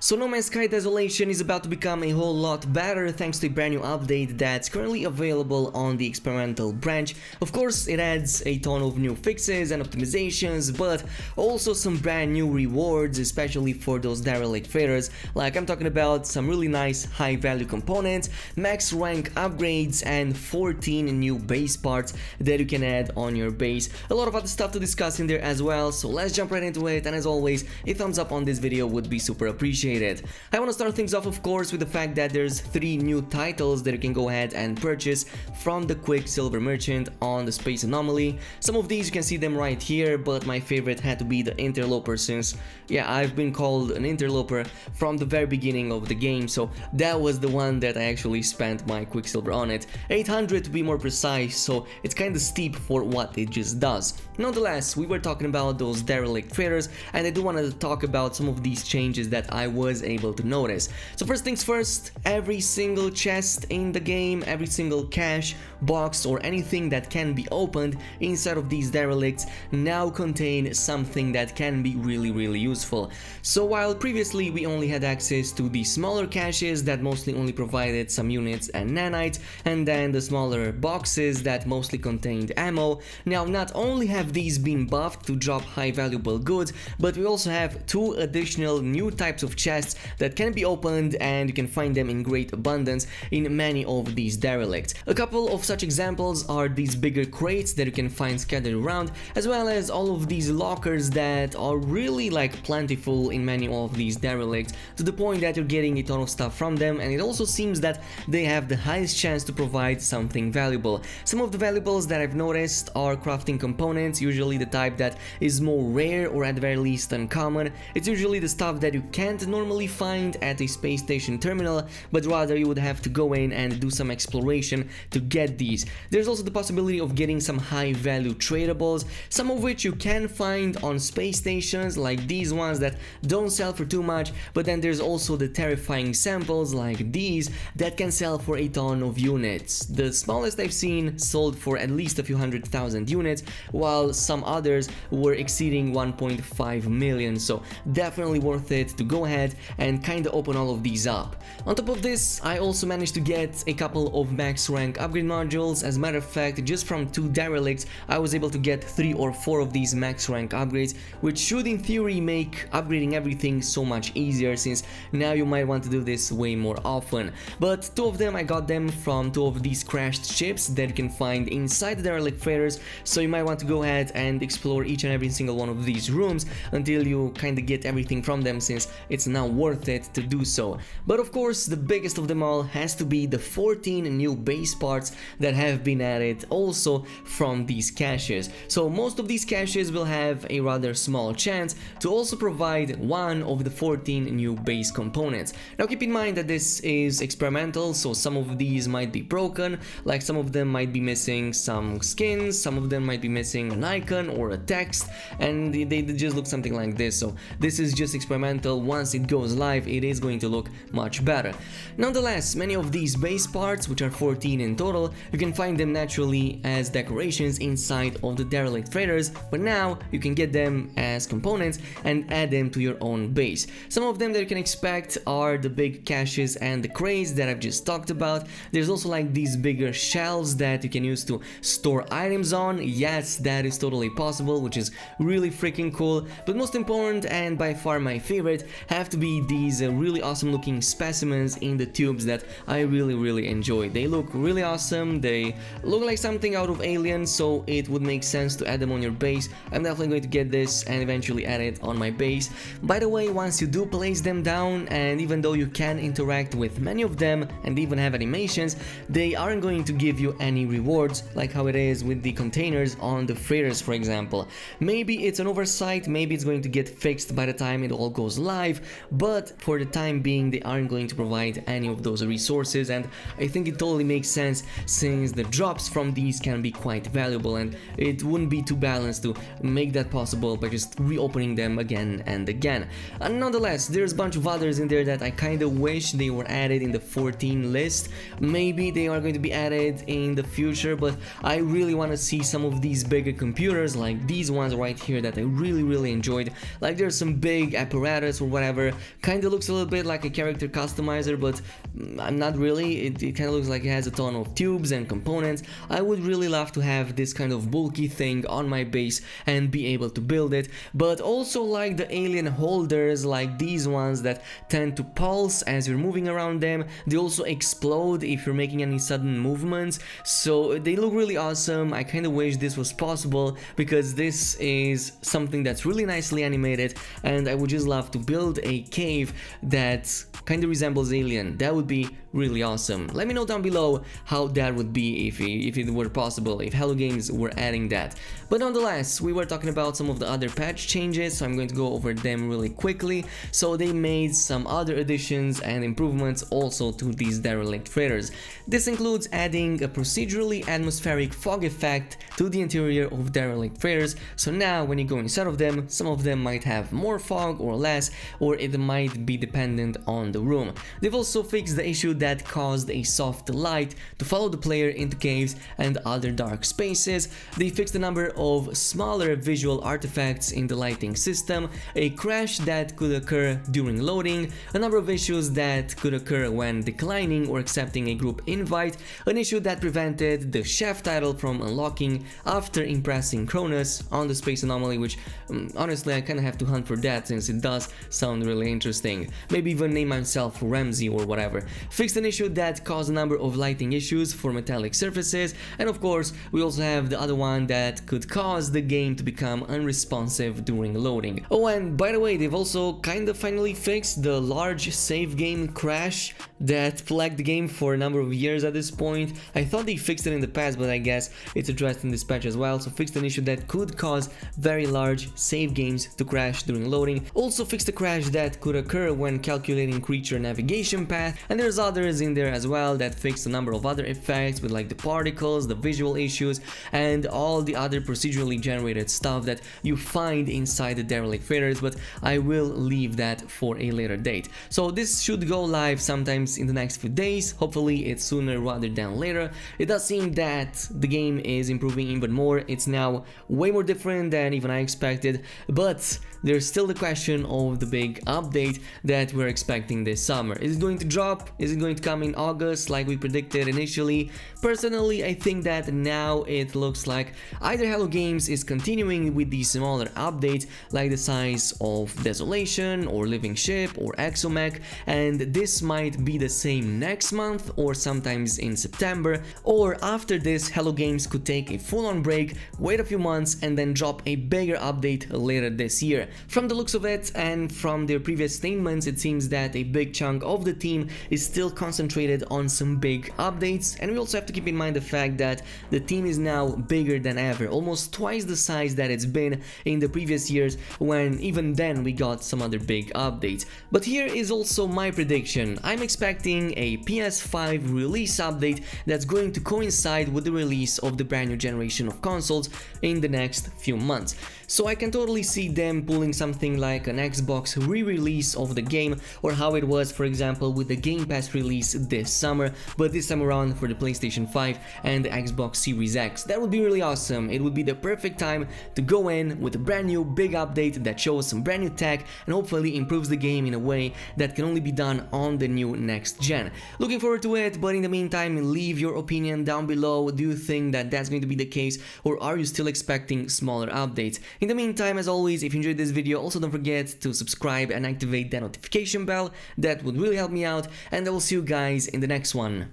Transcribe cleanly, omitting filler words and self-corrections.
So No Man's Sky Desolation is about to become a whole lot better thanks to a brand new update that's currently available on the experimental branch. Of course, it adds a ton of new fixes and optimizations, but also some brand new rewards, especially for those derelict freighters. Like I'm talking about some really nice high value components, max rank upgrades, and 14 new base parts that you can add on your base. A lot of other stuff to discuss in there as well, so let's jump right into it, and as always, a thumbs up on this video would be super appreciated. I want to start things off, of course, with the fact that there's 3 new titles that you can go ahead and purchase from the Quicksilver merchant on the Space Anomaly. Some of these you can see them right here, but my favorite had to be the Interloper, since yeah, I've been called an interloper from the very beginning of the game, so that was the one that I actually spent my Quicksilver on it. 800 to be more precise, so it's kinda steep for what it just does. Nonetheless, we were talking about those derelict freighters, and I do want to talk about some of these changes that I was able to notice. So first things first, every single chest in the game, every single cache, box, or anything that can be opened inside of these derelicts now contain something that can be really useful. So while previously we only had access to the smaller caches that mostly only provided some units and nanites, and then the smaller boxes that mostly contained ammo, now not only have these been buffed to drop high valuable goods, but we also have 2 additional new types of chests that can be opened, and you can find them in great abundance in many of these derelicts. A couple of such examples are these bigger crates that you can find scattered around, as well as all of these lockers that are really like plentiful in many of these derelicts, to the point that you're getting a ton of stuff from them, and it also seems that they have the highest chance to provide something valuable. Some of the valuables that I've noticed are crafting components, usually the type that is more rare or at the very least uncommon. It's usually the stuff that you can't normally find at a space station terminal, but rather you would have to go in and do some exploration to get these. There's also the possibility of getting some high value tradables, some of which you can find on space stations, like these ones that don't sell for too much, but then there's also the terrifying samples like these that can sell for a ton of units. The smallest I've seen sold for at least a few 100,000 units, while some others were exceeding 1.5 million, so definitely worth it to go ahead and kinda open all of these up. On top of this, I also managed to get a couple of max rank upgrade modules. As a matter of fact, just from 2 derelicts I was able to get 3 or 4 of these max rank upgrades, which should in theory make upgrading everything so much easier, since now you might want to do this way more often. But 2 of them, I got them from 2 of these crashed ships that you can find inside the derelict freighters, so you might want to go ahead and explore each and every single one of these rooms until you kinda get everything from them, since it's now worth it to do so. But of course, the biggest of them all has to be the 14 new base parts that have been added also from these caches. So most of these caches will have a rather small chance to also provide one of the 14 new base components. Now keep in mind that this is experimental, so some of these might be broken, like some of them might be missing some skins, some of them might be missing an icon or a text, and they just look something like this. So this is just experimental. Once it goes live, it is going to look much better. Nonetheless, many of these base parts, which are 14 in total, you can find them naturally as decorations inside of the derelict freighters, but now you can get them as components and add them to your own base. Some of them that you can expect are the big caches and the crates that I've just talked about. There's also like these bigger shelves that you can use to store items on. Yes, that is totally possible, which is really freaking cool. But most important, and by far my favorite, have to be these really awesome looking specimens in the tubes that I really enjoy. They look really awesome, they look like something out of Alien, so it would make sense to add them on your base. I'm definitely going to get this and eventually add it on my base. By the way, once you do place them down, and even though you can interact with many of them and even have animations, they aren't going to give you any rewards like how it is with the containers on the freighters, for example. Maybe it's an oversight, maybe it's going to get fixed by the time it all goes live, but for the time being they aren't going to provide any of those resources, and I think it totally makes sense since the drops from these can be quite valuable, and it wouldn't be too balanced to make that possible by just reopening them again and again. And nonetheless, there's a bunch of others in there that I kinda wish they were added in the 14 list. Maybe they are going to be added in the future, but I really want to see some of these bigger computers like these ones right here that I really enjoyed. Like there's some big apparatus or whatever whatever. Kinda looks a little bit like a character customizer, but not really. It kinda looks like it has a ton of tubes and components. I would really love to have this kind of bulky thing on my base and be able to build it, but also like the alien holders, like these ones that tend to pulse as you're moving around them. They also explode if you're making any sudden movements, so they look really awesome. I kind of wish this was possible because this is something that's really nicely animated, and I would just love to build a cave that kind of resembles Alien. That would be really awesome. Let me know down below how that would be if it were possible, if Hello Games were adding that. But nonetheless, we were talking about some of the other patch changes, so I'm going to go over them really quickly. So they made some other additions and improvements also to these derelict freighters. This includes adding a procedurally atmospheric fog effect to the interior of derelict freighters, so now when you go inside of them, some of them might have more fog or less, or it might be dependent on the room. They've also fixed the issue that caused a soft light to follow the player into caves and other dark spaces. They fixed a number of smaller visual artifacts in the lighting system, a crash that could occur during loading, a number of issues that could occur when declining or accepting a group invite, an issue that prevented the chef title from unlocking after impressing Cronus on the space anomaly, which honestly I kind of have to hunt for that since it does sound really interesting. Maybe even name myself Ramsey or whatever. Fixed an issue that caused a number of lighting issues for metallic surfaces, and of course we also have the other one that could cause the game to become unresponsive during loading. Oh, and by the way, they've also kind of finally fixed the large save game crash that plagued the game for a number of years at this point. I thought they fixed it in the past, but I guess it's addressed in this patch as well. So fixed an issue that could cause very large save games to crash during loading. Also fixed a crash that could occur when calculating creature navigation path, and there's others in there as well that fixed a number of other effects with like the particles, the visual issues, and all the other procedurally generated stuff that you find inside the derelict freighters, but I will leave that for a later date. So this should go live sometimes in the next few days. Hopefully it's sooner rather than later. It does seem that the game is improving even more. It's now way more different than even I expected, but there's still the question of the big update that we're expecting this summer. Is it going to drop? Is it going to come in August like we predicted initially? Personally, I think that now it looks like either Hello Games is continuing with these smaller updates like the size of Desolation or Living Ship or Exomech, and this might be the same next month or sometimes in September, or after this Hello Games could take a full-on break, wait a few months and then drop a bigger update later this year. From the looks of it and from their previous statements, it seems that a big chunk of the team is still concentrated on some big updates, and we also have to keep in mind the fact that the team is now bigger than ever, almost twice the size that it's been in the previous years, when even then we got some other big updates. But here is also my prediction. I'm expecting a PS5 release update that's going to coincide with the release of the brand new generation of consoles in the next few months. So I can totally see them pulling something like an Xbox re-release of the game, or how it was for example with the Game Pass release this summer, but this time around for the PlayStation 5 and the Xbox Series X. That would be really awesome. It would be the perfect time to go in with a brand new big update that shows some brand new tech and hopefully improves the game in a way that can only be done on the new next gen. Looking forward to it, but in the meantime leave your opinion down below. Do you think that that's going to be the case, or are you still expecting smaller updates? In the meantime, as always, if you enjoyed this video, also don't forget to subscribe and activate that notification bell. That would really help me out, and I will see you guys in the next one.